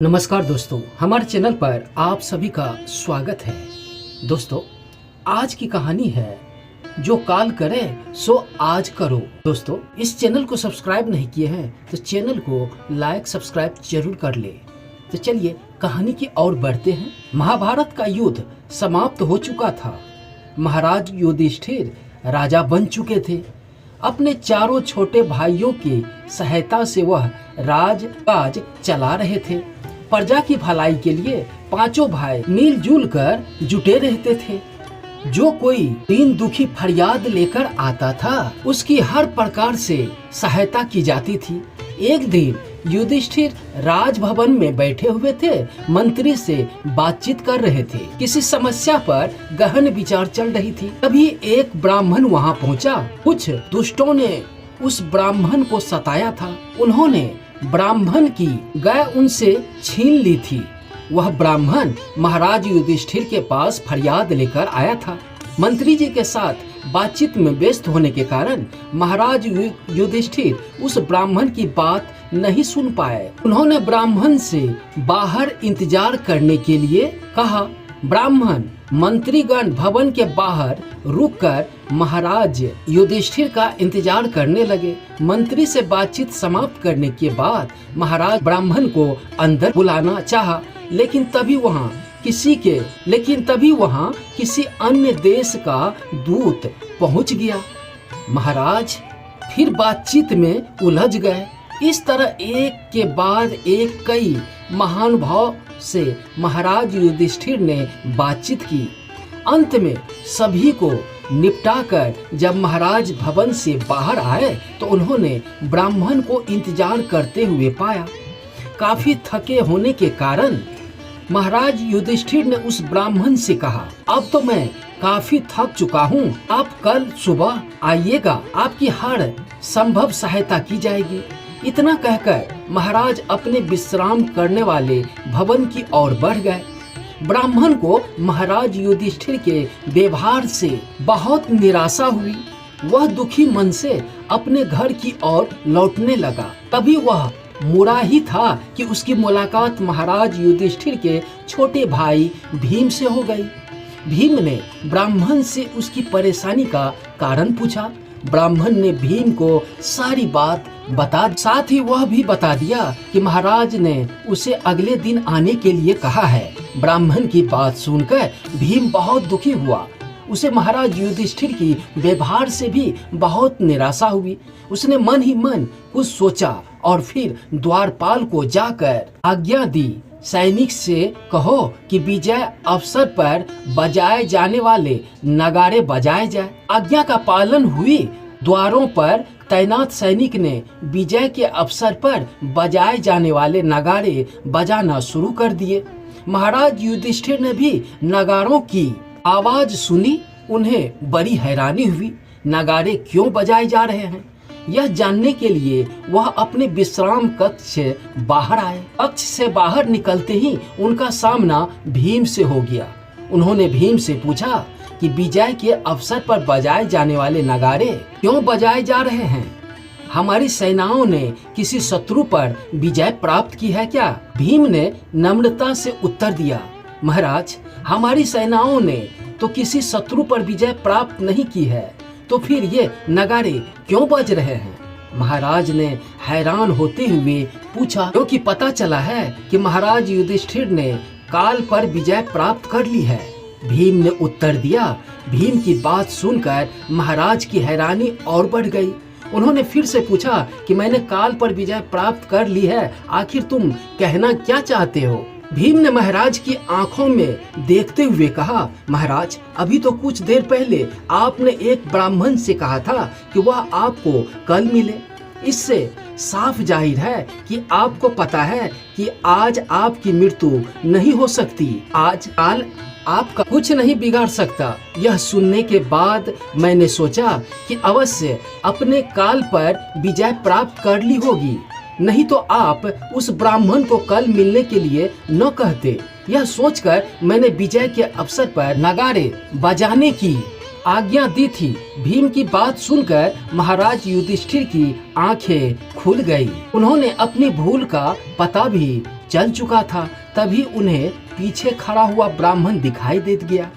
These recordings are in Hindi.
नमस्कार दोस्तों, हमारे चैनल पर आप सभी का स्वागत है। दोस्तों, आज की कहानी है जो काल करे सो आज करो। दोस्तों, इस चैनल को सब्सक्राइब नहीं किए हैं तो चैनल को लाइक सब्सक्राइब जरूर कर ले। तो चलिए कहानी की ओर बढ़ते हैं। महाभारत का युद्ध समाप्त हो चुका था। महाराज युधिष्ठिर राजा बन चुके थे। अपने चारों छोटे भाइयों की सहायता से वह राज चला रहे थे। प्रजा की भलाई के लिए पांचों भाई मिलजुल कर जुटे रहते थे। जो कोई दीन दुखी फरियाद लेकर आता था उसकी हर प्रकार से सहायता की जाती थी। एक दिन युधिष्ठिर राजभवन में बैठे हुए थे, मंत्री से बातचीत कर रहे थे। किसी समस्या पर गहन विचार चल रही थी। तभी एक ब्राह्मण वहां पहुंचा। कुछ दुष्टों ने उस ब्राह्मण को सताया था। उन्होंने ब्राह्मण की गाय उनसे छीन ली थी। वह ब्राह्मण महाराज युधिष्ठिर के पास फरियाद लेकर आया था। मंत्री जी के साथ बातचीत में व्यस्त होने के कारण महाराज युधिष्ठिर उस ब्राह्मण की बात नहीं सुन पाए। उन्होंने ब्राह्मण से बाहर इंतजार करने के लिए कहा। ब्राह्मण मंत्रीगण भवन के बाहर रुककर महाराज युधिष्ठिर का इंतजार करने लगे। मंत्री से बातचीत समाप्त करने के बाद महाराज ब्राह्मण को अंदर बुलाना चाहा, लेकिन तभी वहां किसी अन्य देश का दूत पहुंच गया। महाराज फिर बातचीत में उलझ गए। इस तरह एक के बाद एक कई महानुभाव से महाराज युधिष्ठिर ने बातचीत की। अंत में सभी को निपटाकर जब महाराज भवन से बाहर आए तो उन्होंने ब्राह्मण को इंतजार करते हुए पाया। काफी थके होने के कारण महाराज युधिष्ठिर ने उस ब्राह्मण से कहा, अब तो मैं काफी थक चुका हूँ, आप कल सुबह आइएगा, आपकी हर संभव सहायता की जाएगी। इतना कहकर महाराज अपने विश्राम करने वाले भवन की ओर बढ़ गए। ब्राह्मण को महाराज युधिष्ठिर के व्यवहार से बहुत निराशा हुई। वह दुखी मन से अपने घर की ओर लौटने लगा। तभी वह मुड़ा ही था कि उसकी मुलाकात महाराज युधिष्ठिर के छोटे भाई भीम से हो गई। भीम ने ब्राह्मण से उसकी परेशानी का कारण पूछा। ब्राह्मण ने भीम को सारी बात साथ ही वह भी बता दिया कि महाराज ने उसे अगले दिन आने के लिए कहा है। ब्राह्मण की बात सुनकर भीम बहुत दुखी हुआ। उसे महाराज युधिष्ठिर की व्यवहार से भी बहुत निराशा हुई। उसने मन ही मन कुछ सोचा और फिर द्वारपाल को जाकर आज्ञा दी, सैनिक से कहो कि विजय अवसर पर बजाए जाने वाले नगाड़े बजाए जाए। आज्ञा का पालन हुई। द्वारों पर तैनात सैनिक ने विजय के अवसर पर बजाए जाने वाले नगाड़े बजाना शुरू कर दिए। महाराज युधिष्ठिर ने भी नगाड़ों की आवाज सुनी। उन्हें बड़ी हैरानी हुई। नगाड़े क्यों बजाए जा रहे हैं, यह जानने के लिए वह अपने विश्राम कक्ष से बाहर आए। कक्ष से बाहर निकलते ही उनका सामना भीम से हो गया। उन्होंने भीम से पूछा कि विजय के अवसर पर बजाए जाने वाले नगाड़े क्यों बजाए जा रहे हैं? हमारी सेनाओं ने किसी शत्रु पर विजय प्राप्त की है क्या? भीम ने नम्रता से उत्तर दिया, महाराज, हमारी सेनाओं ने तो किसी शत्रु पर विजय प्राप्त नहीं की है, तो फिर ये नगाड़े क्यों बज रहे हैं? महाराज ने हैरान होते हुए पूछा, क्योंकि पता चला है कि महाराज युधिष्ठिर ने काल पर विजय प्राप्त कर ली है। भीम ने उत्तर दिया। भीम की बात सुनकर महाराज की हैरानी और बढ़ गई। उन्होंने फिर से पूछा कि मैंने काल पर विजय प्राप्त कर ली है, आखिर तुम कहना क्या चाहते हो? भीम ने महाराज की आंखों में देखते हुए कहा, महाराज, अभी तो कुछ देर पहले आपने एक ब्राह्मण से कहा था कि वह आपको कल मिले। इससे साफ जाहिर है कि आपको पता है कि आज आपकी मृत्यु नहीं हो सकती। आज काल आपका कुछ नहीं बिगाड़ सकता। यह सुनने के बाद मैंने सोचा कि अवश्य अपने काल पर विजय प्राप्त कर ली होगी, नहीं तो आप उस ब्राह्मण को कल मिलने के लिए न कहते। यह सोचकर मैंने विजय के अवसर पर नगाड़े बजाने की आज्ञा दी थी। भीम की बात सुनकर महाराज युधिष्ठिर की आंखें खुल गई। उन्होंने अपनी भूल का पता भी चल चुका था, तभी उन्हें पीछे खड़ा हुआ ब्राह्मण दिखाई दे गया।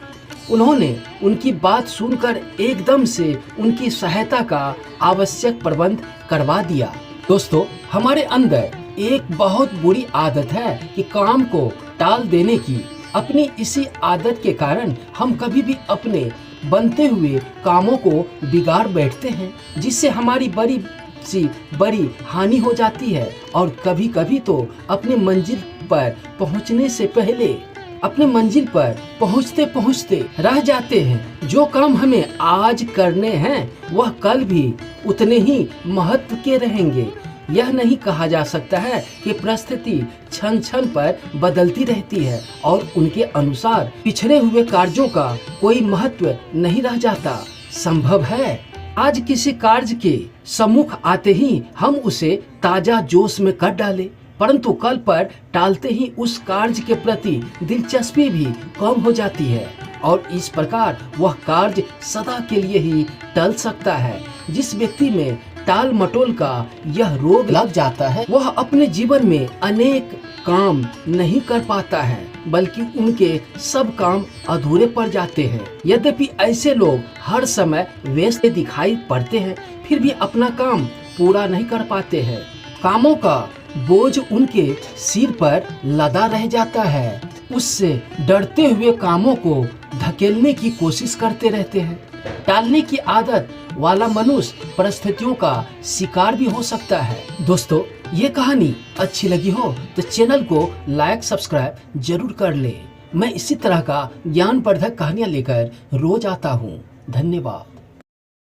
उन्होंने उनकी बात सुनकर एकदम से उनकी सहायता का आवश्यक प्रबंध करवा दिया। दोस्तों, हमारे अंदर एक बहुत बुरी आदत है कि काम को टाल देने की। अपनी इसी आदत के कारण हम कभी भी अपने बनते हुए कामों को बिगाड़ बैठते हैं, जिससे हमारी बड़ी हानि हो जाती है और कभी कभी तो अपने मंजिल पर पहुंचने से पहले अपने मंजिल पर पहुंचते पहुंचते रह जाते हैं। जो काम हमें आज करने हैं वह कल भी उतने ही महत्व के रहेंगे। यह नहीं कहा जा सकता है कि परिस्थिति क्षण क्षण पर बदलती रहती है और उनके अनुसार पिछड़े हुए कार्यों का कोई महत्व नहीं रह जाता। संभव है आज किसी कार्य के सम्मुख आते ही हम उसे ताजा जोश में कर डालें, परंतु कल पर टालते ही उस कार्य के प्रति दिलचस्पी भी कम हो जाती है और इस प्रकार वह कार्य सदा के लिए ही टल सकता है। जिस व्यक्ति में टाल मटोल का यह रोग लग जाता है वह अपने जीवन में अनेक काम नहीं कर पाता है, बल्कि उनके सब काम अधूरे पड़ जाते हैं। यद्यपि ऐसे लोग हर समय व्यस्त दिखाई पड़ते हैं, फिर भी अपना काम पूरा नहीं कर पाते हैं। कामों का बोझ उनके सिर पर लदा रह जाता है। उससे डरते हुए कामों को धकेलने की कोशिश करते रहते हैं। टालने की आदत वाला मनुष्य परिस्थितियों का शिकार भी हो सकता है। दोस्तों, ये कहानी अच्छी लगी हो तो चैनल को लाइक सब्सक्राइब जरूर कर ले। मैं इसी तरह का ज्ञानवर्धक कहानियाँ लेकर रोज आता हूँ। धन्यवाद।